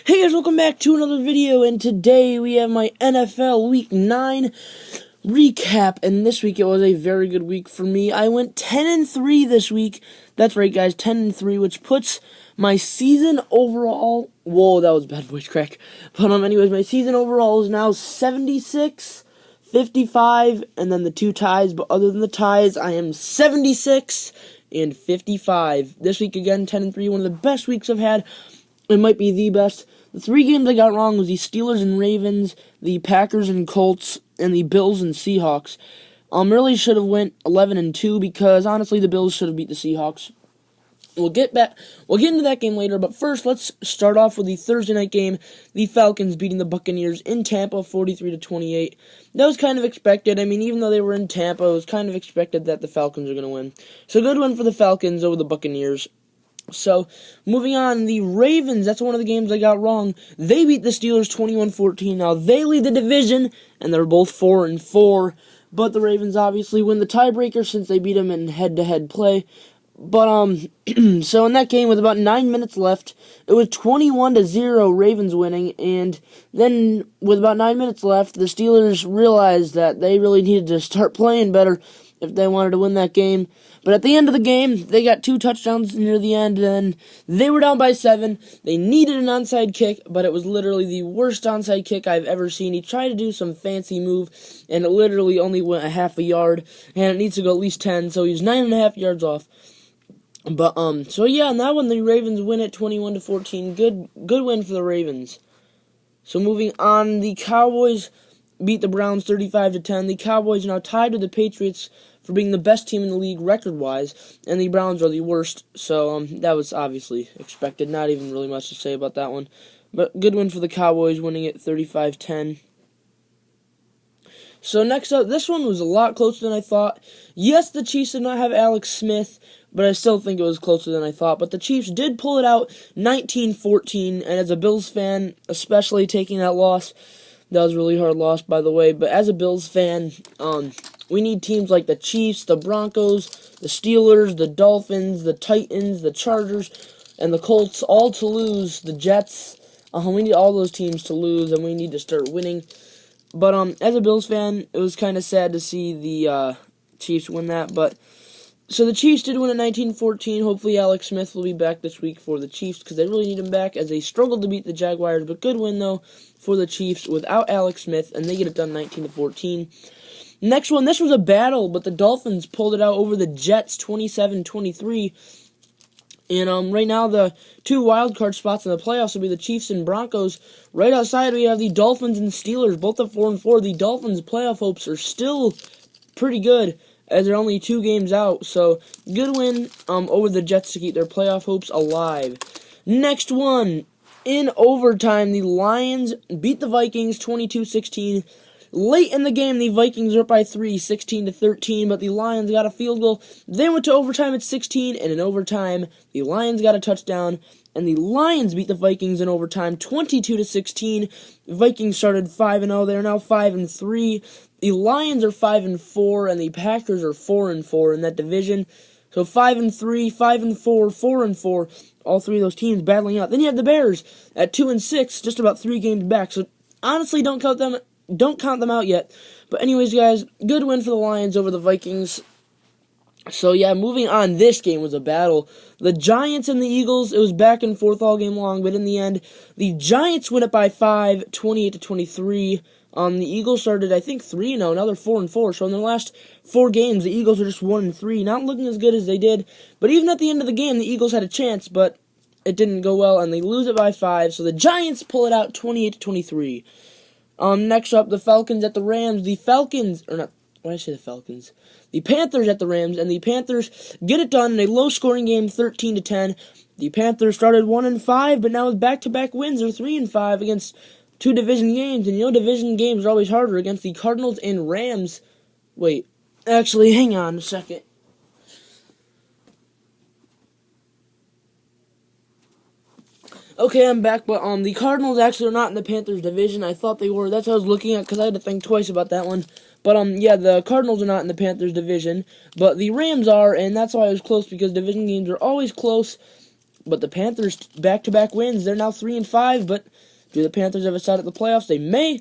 Hey guys, welcome back to another video, and today we have my NFL Week 9 recap, and this week it was a very good week for me. I went 10-3 this week. That's right, guys, 10-3, which puts my season overall... Whoa, that was a bad voice crack. But anyways, my season overall is now 76, 55, and then the two ties, but other than the ties, I am 76 and 55. This week, again, 10-3, one of the best weeks I've had. It might be the best. The three games I got wrong was the Steelers and Ravens, the Packers and Colts, and the Bills and Seahawks. Really should have went 11-2 because honestly the Bills should have beat the Seahawks. We'll get into that game later, but first let's start off with the Thursday night game. The Falcons beating the Buccaneers in Tampa 43-28. That was kind of expected. I mean, even though they were in Tampa, it was kind of expected that the Falcons are going to win. So good win for the Falcons over the Buccaneers. So, moving on, the Ravens, that's one of the games I got wrong. They beat the Steelers 21-14. Now, they lead the division, and they're both 4-4. But the Ravens obviously win the tiebreaker since they beat them in head-to-head play. But, so in that game with about 9 minutes left, it was 21-0 Ravens winning. And then, with about 9 minutes left, the Steelers realized that they really needed to start playing better if they wanted to win that game. But at the end of the game, they got 2 touchdowns near the end, and they were down by 7. They needed an onside kick, but it was literally the worst onside kick I've ever seen. He tried to do some fancy move, and it literally only went a half a yard, and it needs to go at least 10, so he's 9.5 yards off. But, so yeah, on that one, the Ravens win it 21-14. Good win for the Ravens. So moving on, the Cowboys beat the Browns 35-10. The Cowboys are now tied with the Patriots for being the best team in the league record-wise, and the Browns are the worst, so that was obviously expected. Not even really much to say about that one. But good win for the Cowboys, winning it 35-10. So next up, this one was a lot closer than I thought. Yes, the Chiefs did not have Alex Smith, but I still think it was closer than I thought. But the Chiefs did pull it out 19-14, and as a Bills fan, especially taking that loss, that was a really hard loss, by the way. But as a Bills fan, we need teams like the Chiefs, the Broncos, the Steelers, the Dolphins, the Titans, the Chargers, and the Colts all to lose. The Jets, we need all those teams to lose, and we need to start winning. But as a Bills fan, it was kind of sad to see the Chiefs win that. But so the Chiefs did win at 19-14. Hopefully Alex Smith will be back this week for the Chiefs because they really need him back as they struggled to beat the Jaguars. But good win, though, for the Chiefs without Alex Smith, and they get it done 19-14. Next one, this was a battle, but the Dolphins pulled it out over the Jets 27-23. And right now, the 2 wildcard spots in the playoffs will be the Chiefs and Broncos. Right outside, we have the Dolphins and Steelers, both at 4-4. The Dolphins' playoff hopes are still pretty good, as they're only 2 games out. So, good win over the Jets to keep their playoff hopes alive. Next one, in overtime, the Lions beat the Vikings 22-16. Late in the game, the Vikings were up by 3, 16-13, but the Lions got a field goal. They went to overtime at 16, and in overtime, the Lions got a touchdown, and the Lions beat the Vikings in overtime 22-16. The Vikings started 5-0. They are now 5-3. The Lions are 5-4, and the Packers are 4-4 in that division. So 5-3, 5-4, 4-4, all 3 of those teams battling out. Then you have the Bears at 2-6, just about 3 games back. So honestly, don't count them out yet. But anyways, guys, good win for the Lions over the Vikings. So yeah, moving on, this game was a battle. The Giants and the Eagles, it was back and forth all game long, but in the end, the Giants win it by 5, 28-23. The Eagles started, I think, 3-0, now they're 4-4. So in their last 4 games, the Eagles are just 1-3, not looking as good as they did. But even at the end of the game, the Eagles had a chance, but it didn't go well, and they lose it by 5. So the Giants pull it out 28-23. Next up, the Falcons at the Rams. The Panthers at the Rams, and the Panthers get it done in a low-scoring game, 13-10. The Panthers started 1-5, but now with back-to-back wins, they're 3-5 against 2 division games, and division games are always harder against the Cardinals and Rams. Wait, actually, hang on a second. Okay, I'm back, but the Cardinals actually are not in the Panthers division. I thought they were. That's what I was looking at because I had to think twice about that one. But yeah, the Cardinals are not in the Panthers division, but the Rams are, and that's why it was close because division games are always close. But the Panthers, back-to-back wins, they're now 3-5, but do the Panthers have a shot at the playoffs? They may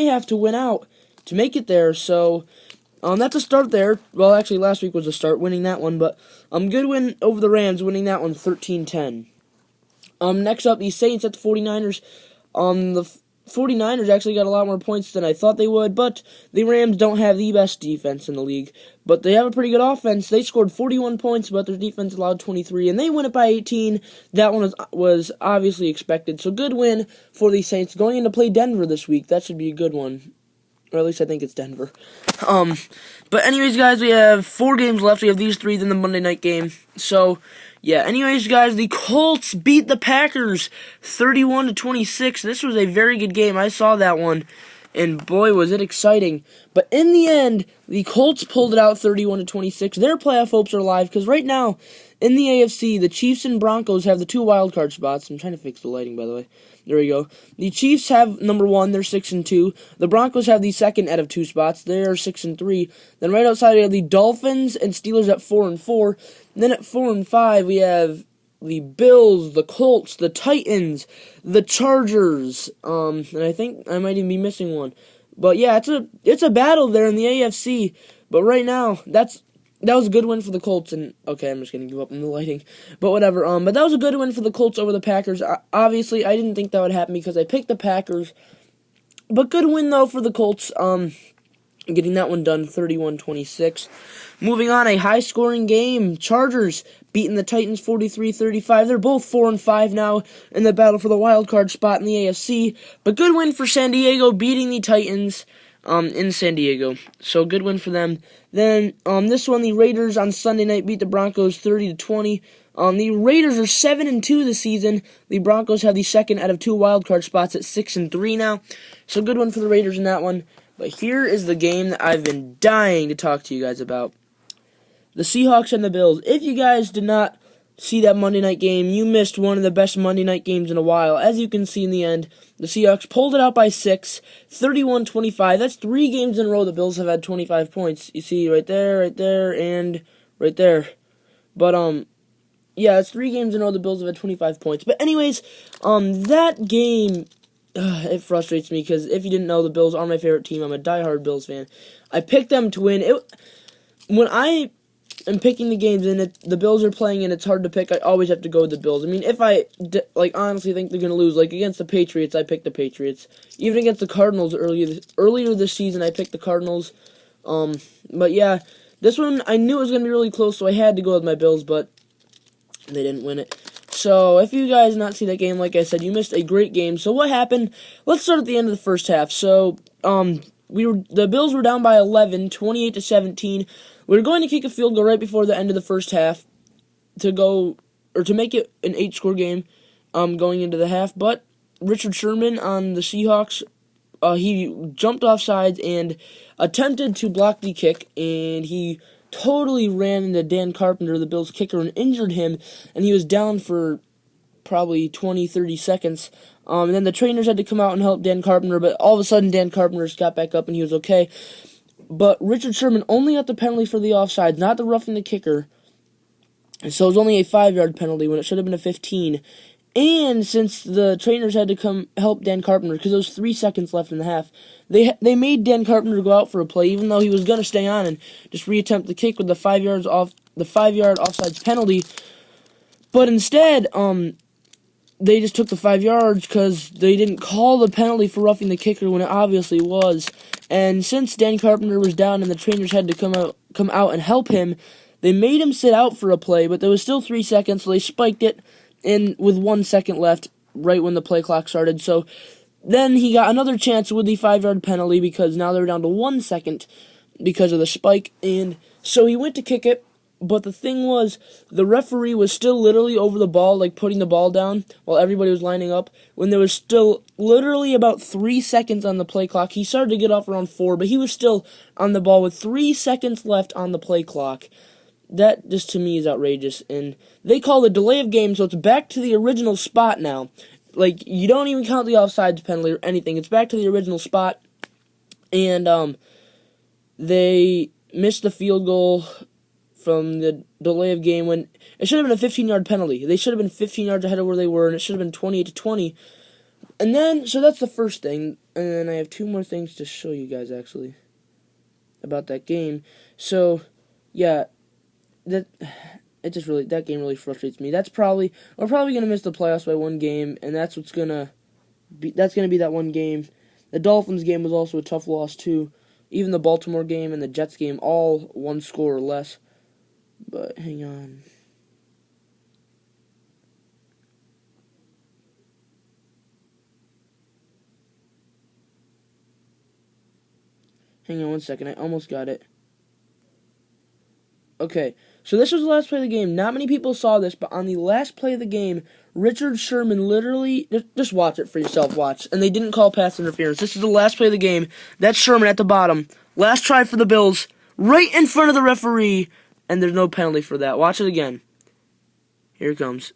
have to win out to make it there, so that's a start there. Well, actually, last week was a start, winning that one, but good win over the Rams, winning that one 13-10. Next up, the Saints at the 49ers. The 49ers actually got a lot more points than I thought they would, but the Rams don't have the best defense in the league. But they have a pretty good offense. They scored 41 points, but their defense allowed 23, and they win it by 18. That one was obviously expected. So good win for the Saints going in to play Denver this week. That should be a good one. Or at least I think it's Denver. But anyways, guys, we have 4 games left. We have these 3, then the Monday night game. So, yeah, anyways, guys, the Colts beat the Packers 31-26. This was a very good game. I saw that one, and boy, was it exciting. But in the end, the Colts pulled it out 31-26. Their playoff hopes are alive, because right now, in the AFC, the Chiefs and Broncos have the 2 wildcard spots. I'm trying to fix the lighting, by the way. There we go. The Chiefs have number 1, they're 6-2. The Broncos have the second out of 2 spots, they're 6-3. Then right outside we have the Dolphins and Steelers at 4-4. And then at 4-5 we have the Bills, the Colts, the Titans, the Chargers. And I think I might even be missing one. But yeah, it's a battle there in the AFC. But right now, that was a good win for the Colts, and okay, I'm just gonna give up on the lighting, but whatever. But that was a good win for the Colts over the Packers. Obviously, I didn't think that would happen because I picked the Packers, but good win though for the Colts. Getting that one done, 31-26. Moving on, a high-scoring game. Chargers beating the Titans 43-35. They're both 4-5 now in the battle for the wild card spot in the AFC. But good win for San Diego, beating the Titans in San Diego. So good win for them. Then this one, the Raiders on Sunday night beat the Broncos 30-20. The Raiders are 7-2 this season. The Broncos have the second out of 2 wildcard spots at 6-3 now. So good one for the Raiders in that one. But here is the game that I've been dying to talk to you guys about. The Seahawks and the Bills. If you guys did not see that Monday night game, you missed one of the best Monday night games in a while. As you can see in the end, the Seahawks pulled it out by 6, 31-25. That's 3 games in a row the Bills have had 25 points. You see right there, and right there. But, yeah, it's 3 games in a row the Bills have had 25 points. But anyways, that game, it frustrates me because if you didn't know, the Bills are my favorite team. I'm a diehard Bills fan. I picked them to win. When I am picking the games and the Bills are playing and it's hard to pick, I always have to go with the Bills. I mean, if I honestly think they're going to lose, like against the Patriots, I picked the Patriots. Even against the Cardinals earlier this season, I picked the Cardinals. But yeah, this one I knew it was going to be really close, so I had to go with my Bills, but they didn't win it. So, if you guys did not see that game, like I said, you missed a great game. So, what happened? Let's start at the end of the first half. So, the Bills were down by 11, 28-17. We were going to kick a field goal right before the end of the first half to make it an 8-score game, going into the half. But Richard Sherman on the Seahawks, he jumped off sides and attempted to block the kick, and he totally ran into Dan Carpenter, the Bills kicker, and injured him, and he was down for probably 20-30 seconds. And then the trainers had to come out and help Dan Carpenter, but all of a sudden Dan Carpenter got back up and he was okay. But Richard Sherman only got the penalty for the offsides, not the roughing the kicker. So it was only a 5-yard penalty when it should have been a 15. And since the trainers had to come help Dan Carpenter, because there was 3 seconds left in the half, they made Dan Carpenter go out for a play, even though he was going to stay on and just reattempt the kick with the 5-yard offsides penalty. But instead, they just took the 5 yards because they didn't call the penalty for roughing the kicker when it obviously was. And since Dan Carpenter was down and the trainers had to come out and help him, they made him sit out for a play, but there was still 3 seconds, so they spiked it in with 1 second left right when the play clock started. So then he got another chance with the 5-yard penalty because now they're down to 1 second because of the spike. And so he went to kick it, but the thing was, the referee was still literally over the ball, like putting the ball down while everybody was lining up, when there was still literally about 3 seconds on the play clock. He started to get off around 4, but he was still on the ball with 3 seconds left on the play clock. That just to me is outrageous, and they call it a delay of game, so it's back to the original spot now. Like, you don't even count the offsides penalty or anything. It's back to the original spot, and they missed the field goal from the delay of game when it should have been a 15-yard penalty. They should have been 15 yards ahead of where they were, and it should have been 28-20. And then, so that's the first thing. And then I have two more things to show you guys, actually, about that game. So, yeah, that game really frustrates me. We're probably gonna miss the playoffs by one game, and that's gonna be that one game. The Dolphins game was also a tough loss too. Even the Baltimore game and the Jets game, all one score or less. But hang on. Hang on one second, I almost got it. Okay, so this was the last play of the game. Not many people saw this, but on the last play of the game, Richard Sherman literally, just watch it for yourself, watch. And they didn't call pass interference. This is the last play of the game. That's Sherman at the bottom. Last try for the Bills, right in front of the referee, and there's no penalty for that. Watch it again. Here it comes.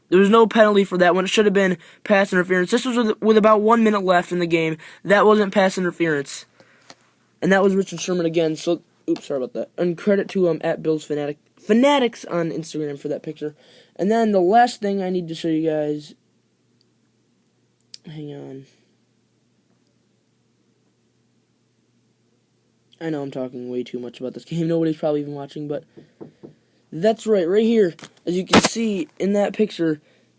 There was no penalty for that when it should have been pass interference. This was with about 1 minute left in the game. That wasn't pass interference. And that was Richard Sherman again, so, oops, sorry about that. And credit to at Bills Fanatics on Instagram for that picture. And then the last thing I need to show you guys, hang on. I know I'm talking way too much about this game. Nobody's probably even watching, but that's right here. As you can see in that picture,